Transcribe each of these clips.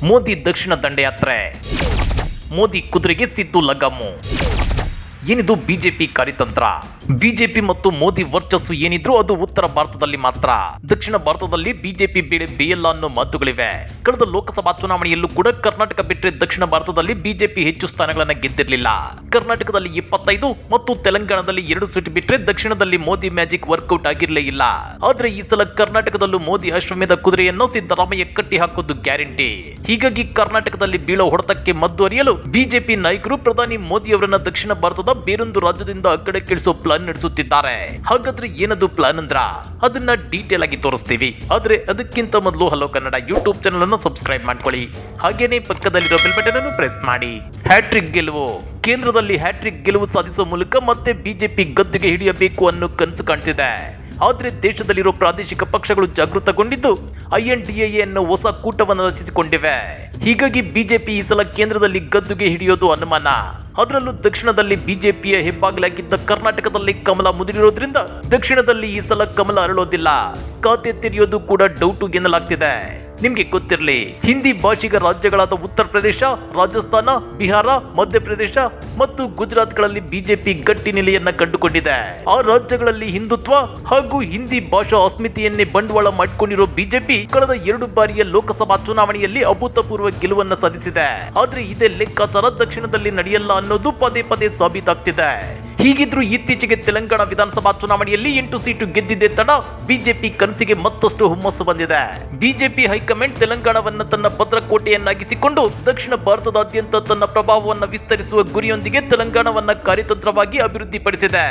ಮೋದಿ ದಕ್ಷಿಣ ದಂಡಯಾತ್ರೆ, ಮೋದಿ ಕುದುರೆಗೆ ಸಿದ್ದು ಲಗಾಮು. ಏನಿದು ಬಿಜೆಪಿ ಕಾರ್ಯತಂತ್ರ? ಬಿಜೆಪಿ ಮತ್ತು ಮೋದಿ ವರ್ಚಸ್ಸು ಏನಿದ್ರು ಅದು ಉತ್ತರ ಭಾರತದಲ್ಲಿ ಮಾತ್ರ. ದಕ್ಷಿಣ ಭಾರತದಲ್ಲಿ ಬಿಜೆಪಿ ಬೇಳೆ ಬೇಯಲ್ಲ ಅನ್ನೋ ಮಾತುಗಳಿವೆ. ಕಳೆದ ಲೋಕಸಭಾ ಚುನಾವಣೆಯಲ್ಲೂ ಕೂಡ ಕರ್ನಾಟಕ ಬಿಟ್ಟರೆ ದಕ್ಷಿಣ ಭಾರತದಲ್ಲಿ ಬಿಜೆಪಿ ಹೆಚ್ಚು ಸ್ಥಾನಗಳನ್ನ ಗೆದ್ದಿರಲಿಲ್ಲ. ಕರ್ನಾಟಕದಲ್ಲಿ 25 ಮತ್ತು ತೆಲಂಗಾಣದಲ್ಲಿ 2 ಸೀಟ್ ಬಿಟ್ಟರೆ ದಕ್ಷಿಣದಲ್ಲಿ ಮೋದಿ ಮ್ಯಾಜಿಕ್ ವರ್ಕೌಟ್ ಆಗಿರಲೇ ಇಲ್ಲ. ಆದ್ರೆ ಈ ಸಲ ಕರ್ನಾಟಕದಲ್ಲೂ ಮೋದಿ ಅಶ್ವಮೇಧ ಕುದುರೆಯನ್ನು ಸಿದ್ದರಾಮಯ್ಯ ಕಟ್ಟಿ ಹಾಕೋದು ಗ್ಯಾರಂಟಿ. ಹೀಗಾಗಿ ಕರ್ನಾಟಕದಲ್ಲಿ ಬೀಳೋ ಹೊಡೆತಕ್ಕೆ ಮದ್ದು ಅರಿಯಲು ಬಿಜೆಪಿ ನಾಯಕರು ಪ್ರಧಾನಿ ಮೋದಿ ಅವರನ್ನ ದಕ್ಷಿಣ ಭಾರತದ ಬೇರೊಂದು ರಾಜ್ಯದಿಂದ ಆ ಕಡೆ ಕೆಳಿಸೋ ಪ್ಲಾನ್ ನಡೆಸುತ್ತಿದ್ದಾರೆ. ಹಾಗಾದ್ರೆ ಏನದು ಪ್ಲಾನ್ ಅಂದ್ರ ಅದನ್ನ ಡೀಟೇಲ್ ಆಗಿ ತೋರಿಸ್ತೀವಿ. ಆದ್ರೆ ಅದಕ್ಕಿಂತ ಮೊದಲು ಹಲೋ ಕನ್ನಡ ಯೂಟ್ಯೂಬ್ ಚಾನೆಲ್ ಅನ್ನು ಸಬ್ಸ್ಕ್ರೈಬ್ ಮಾಡ್ಕೊಳ್ಳಿ. ಹಾಗೇನೆ ಪಕ್ಕದಲ್ಲಿರೋ ಬೆಲ್ ಬಟನ್ ಅನ್ನು ಪ್ರೆಸ್ ಮಾಡಿ. ಹ್ಯಾಟ್ರಿಕ್ ಗೆಲುವು, ಕೇಂದ್ರದಲ್ಲಿ ಹ್ಯಾಟ್ರಿಕ್ ಗೆಲುವು ಸಾಧಿಸುವ ಮೂಲಕ ಮತ್ತೆ ಬಿಜೆಪಿ ಗದ್ದುಗೆ ಹಿಡಿಯಬೇಕು ಅನ್ನೋ ಕನಸು ಕಾಣ್ತಿದೆ. ಆದ್ರೆ ದೇಶದಲ್ಲಿರೋ ಪ್ರಾದೇಶಿಕ ಪಕ್ಷಗಳು ಜಾಗೃತಗೊಂಡಿದ್ದು INDA ಅನ್ನೋ ಹೊಸ ಕೂಟವನ್ನು ರಚಿಸಿಕೊಂಡಿವೆ. ಹೀಗಾಗಿ ಬಿಜೆಪಿ ಈ ಸಲ ಕೇಂದ್ರದಲ್ಲಿ ಗದ್ದುಗೆ ಹಿಡಿಯೋದು ಅನುಮಾನ. ಅದರಲ್ಲೂ ದಕ್ಷಿಣದಲ್ಲಿ ಬಿಜೆಪಿಯ ಹೆಬ್ಬಾಗಿಲಾಗಿದ್ದ ಕರ್ನಾಟಕದಲ್ಲಿ ಕಮಲ ಮುದುರಿರೋದ್ರಿಂದ ದಕ್ಷಿಣದಲ್ಲಿ ಈ ಸಲ ಕಮಲ ಅರಳೋದಿಲ್ಲ. ಖಾತೆ ತೆರೆಯೋದು ಕೂಡ ಡೌಟು ಎನ್ನಲಾಗ್ತಿದೆ. ನಿಮ್ಗೆ ಗೊತ್ತಿರಲಿ, ಹಿಂದಿ ಭಾಷಿಕ ರಾಜ್ಯಗಳಾದ ಉತ್ತರ ಪ್ರದೇಶ, ರಾಜಸ್ಥಾನ, ಬಿಹಾರ, ಮಧ್ಯಪ್ರದೇಶ ಮತ್ತು ಗುಜರಾತ್ಗಳಲ್ಲಿ ಬಿಜೆಪಿ ಗಟ್ಟಿ ನೆಲೆಯನ್ನ ಕಂಡುಕೊಂಡಿದೆ. ಆ ರಾಜ್ಯಗಳಲ್ಲಿ ಹಿಂದುತ್ವ ಹಾಗೂ ಹಿಂದಿ ಭಾಷಾ ಅಸ್ಮಿತೆಯನ್ನೇ ಬಂಡವಾಳ ಮಾಡಿಕೊಂಡಿರೋ ಬಿಜೆಪಿ ಕಳೆದ 2 ಬಾರಿಯ ಲೋಕಸಭಾ ಚುನಾವಣೆಯಲ್ಲಿ ಅಭೂತಪೂರ್ವ ಗೆಲುವನ್ನು ಸಾಧಿಸಿದೆ. ಆದ್ರೆ ಇದೇ ಲೆಕ್ಕಾಚಾರ ದಕ್ಷಿಣದಲ್ಲಿ ನಡೆಯಲ್ಲ ಅನ್ನೋದು ಪದೇ ಪದೇ ಸಾಬೀತಾಗ್ತಿದೆ. ಹೀಗಿದ್ರು ಇತ್ತೀಚೆಗೆ ತೆಲಂಗಾಣ ವಿಧಾನಸಭಾ ಚುನಾವಣೆಯಲ್ಲಿ 8 ಸೀಟು ಗೆದ್ದಿದ್ದೇ ತಡ ಬಿಜೆಪಿ ಕನಸಿಗೆ ಮತ್ತಷ್ಟು ಹುಮ್ಮಸ್ಸು ಬಂದಿದೆ. ಬಿಜೆಪಿ ಹೈಕಮಾಂಡ್ ತೆಲಂಗಾಣವನ್ನ ತನ್ನ ಭದ್ರಕೋಟೆಯನ್ನಾಗಿಸಿಕೊಂಡು ದಕ್ಷಿಣ ಭಾರತದಾದ್ಯಂತ ತನ್ನ ಪ್ರಭಾವವನ್ನು ವಿಸ್ತರಿಸುವ ಗುರಿಯೊಂದಿಗೆ ತೆಲಂಗಾಣವನ್ನ ಕಾರ್ಯತಂತ್ರವಾಗಿ ಅಭಿವೃದ್ಧಿಪಡಿಸಿದೆ.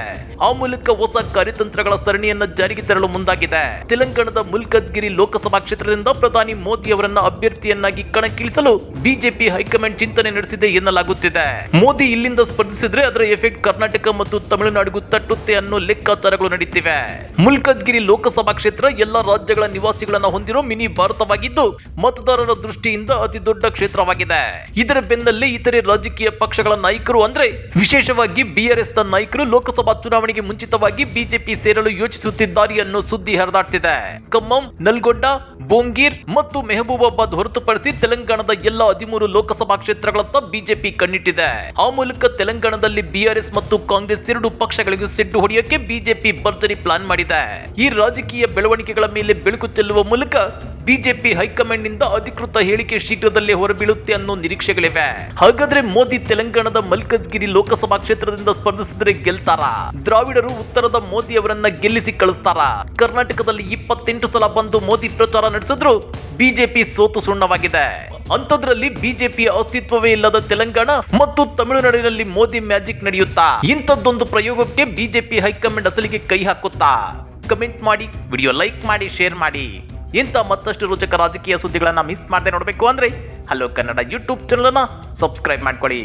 ಆ ಮೂಲಕ ಹೊಸ ಕಾರ್ಯತಂತ್ರಗಳ ಸರಣಿಯನ್ನ ಜಾರಿಗೆ ತರಲು ಮುಂದಾಗಿದೆ. ತೆಲಂಗಾಣದ ಮುಲ್ಕಜ್ಗಿರಿ ಲೋಕಸಭಾ ಕ್ಷೇತ್ರದಿಂದ ಪ್ರಧಾನಿ ಮೋದಿ ಅವರನ್ನ ಅಭ್ಯರ್ಥಿಯನ್ನಾಗಿ ಕಣಕ್ಕಿಳಿಸಲು ಬಿಜೆಪಿ ಹೈಕಮಾಂಡ್ ಚಿಂತನೆ ನಡೆಸಿದೆ ಎನ್ನಲಾಗುತ್ತಿದೆ. ಮೋದಿ ಇಲ್ಲಿಂದ ಸ್ಪರ್ಧಿಸಿದ್ರೆ ಅದರ ಎಫೆಕ್ಟ್ ಕರ್ನಾಟಕ ಮತ್ತು ತಮಿಳುನಾಡಿಗೂ ತಟ್ಟುತ್ತೆ ಅನ್ನೋ ಲೆಕ್ಕಾಚಾರಗಳು ನಡೀತಿವೆ. ಮುಲ್ಕಜ್ಗಿರಿ ಲೋಕಸಭಾ ಕ್ಷೇತ್ರ ಎಲ್ಲ ರಾಜ್ಯಗಳ ನಿವಾಸಿಗಳನ್ನ ಹೊಂದಿರೋ ಮಿನಿ ಭಾರತವಾಗಿದ್ದು ಮತದಾರರ ದೃಷ್ಟಿಯಿಂದ ಅತಿ ದೊಡ್ಡ ಕ್ಷೇತ್ರವಾಗಿದೆ. ಇದರ ಬೆನ್ನಲ್ಲೇ ಇತರೆ ರಾಜಕೀಯ ಪಕ್ಷಗಳ ನಾಯಕರು ಅಂದ್ರೆ ವಿಶೇಷವಾಗಿ BRS ನ ನಾಯಕರು ಲೋಕಸಭಾ ಚುನಾವಣೆಗೆ ಮುಂಚಿತವಾಗಿ ಬಿಜೆಪಿ ಸೇರಲು ಯೋಚಿಸುತ್ತಿದ್ದಾರೆ ಅನ್ನೋ ಸುದ್ದಿ ಹರಿದಾಡ್ತಿದೆ. ಖಮ್ಮಂ, ನಲ್ಗೊಂಡ, ಬೋಂಗೀರ್ ಮತ್ತು ಮೆಹಬೂಬಾಬಾದ್ ಹೊರತುಪಡಿಸಿ ತೆಲಂಗಾಣದ ಎಲ್ಲ 13 ಲೋಕಸಭಾ ಕ್ಷೇತ್ರಗಳತ್ತ ಬಿಜೆಪಿ ಕಣ್ಣಿಟ್ಟಿದೆ. ಆ ಮೂಲಕ ತೆಲಂಗಾಣದಲ್ಲಿ BRS ಮತ್ತು ಕಾಂಗ್ರೆಸ್ 2 ಪಕ್ಷಗಳಿಗೂ ಸೆಡ್ಡು ಹೊಡೆಯಕ್ಕೆ ಬಿಜೆಪಿ ಭರ್ಜರಿ ಪ್ಲಾನ್ ಮಾಡಿದೆ. ಈ ರಾಜಕೀಯ ಬೆಳವಣಿಗೆಗಳ ಮೇಲೆ ಬೆಳಕು ಚೆಲ್ಲುವ ಮೂಲಕ ಬಿಜೆಪಿ ಹೈಕಮಾಂಡ್ ನಿಂದ ಅಧಿಕೃತ ಹೇಳಿಕೆ ಶೀಘ್ರದಲ್ಲೇ ಹೊರಬೀಳುತ್ತೆ ಅನ್ನೋ ನಿರೀಕ್ಷೆಗಳಿವೆ. ಹಾಗಾದ್ರೆ ಮೋದಿ ತೆಲಂಗಾಣದ ಮಲ್ಕಜ್ಗಿರಿ ಲೋಕಸಭಾ ಕ್ಷೇತ್ರದಿಂದ ಸ್ಪರ್ಧಿಸಿದ್ರೆ ಗೆಲ್ತಾರಾ? ದ್ರಾವಿಡರು ಉತ್ತರದ ಮೋದಿ ಅವರನ್ನ ಗೆಲ್ಲಿಸಿ ಕಳಿಸ್ತಾರಾ? ಕರ್ನಾಟಕದಲ್ಲಿ 28 ಸಲ ಬಂದು ಮೋದಿ ಪ್ರಚಾರ ನಡೆಸಿದ್ರು ಬಿಜೆಪಿ ಸೋತು ಸುಣ್ಣವಾಗಿದೆ. ಅಂಥದ್ರಲ್ಲಿ ಬಿಜೆಪಿಯ ಅಸ್ತಿತ್ವವೇ ಇಲ್ಲದ ತೆಲಂಗಾಣ ಮತ್ತು ತಮಿಳುನಾಡಿನಲ್ಲಿ ಮೋದಿ ಮ್ಯಾಜಿಕ್ ನಡೆಯುತ್ತಾ? ಇಂಥದ್ದೊಂದು ಪ್ರಯೋಗಕ್ಕೆ ಬಿಜೆಪಿ ಹೈಕಮಾಂಡ್ ಅಸಲಿಗೆ ಕೈ ಹಾಕುತ್ತಾ? ಕಮೆಂಟ್ ಮಾಡಿ, ವಿಡಿಯೋ ಲೈಕ್ ಮಾಡಿ, ಶೇರ್ ಮಾಡಿ. ಇಂಥ ಮತ್ತಷ್ಟು ರೋಚಕ ರಾಜಕೀಯ ಸುದ್ದಿಗಳನ್ನ ಮಿಸ್ ಮಾಡದೆ ನೋಡಬೇಕು ಅಂದ್ರೆ ಹಲೋ ಕನ್ನಡ ಯೂಟ್ಯೂಬ್ ಚಾನಲ್ ಅನ್ನ ಸಬ್ಸ್ಕ್ರೈಬ್ ಮಾಡ್ಕೊಳ್ಳಿ.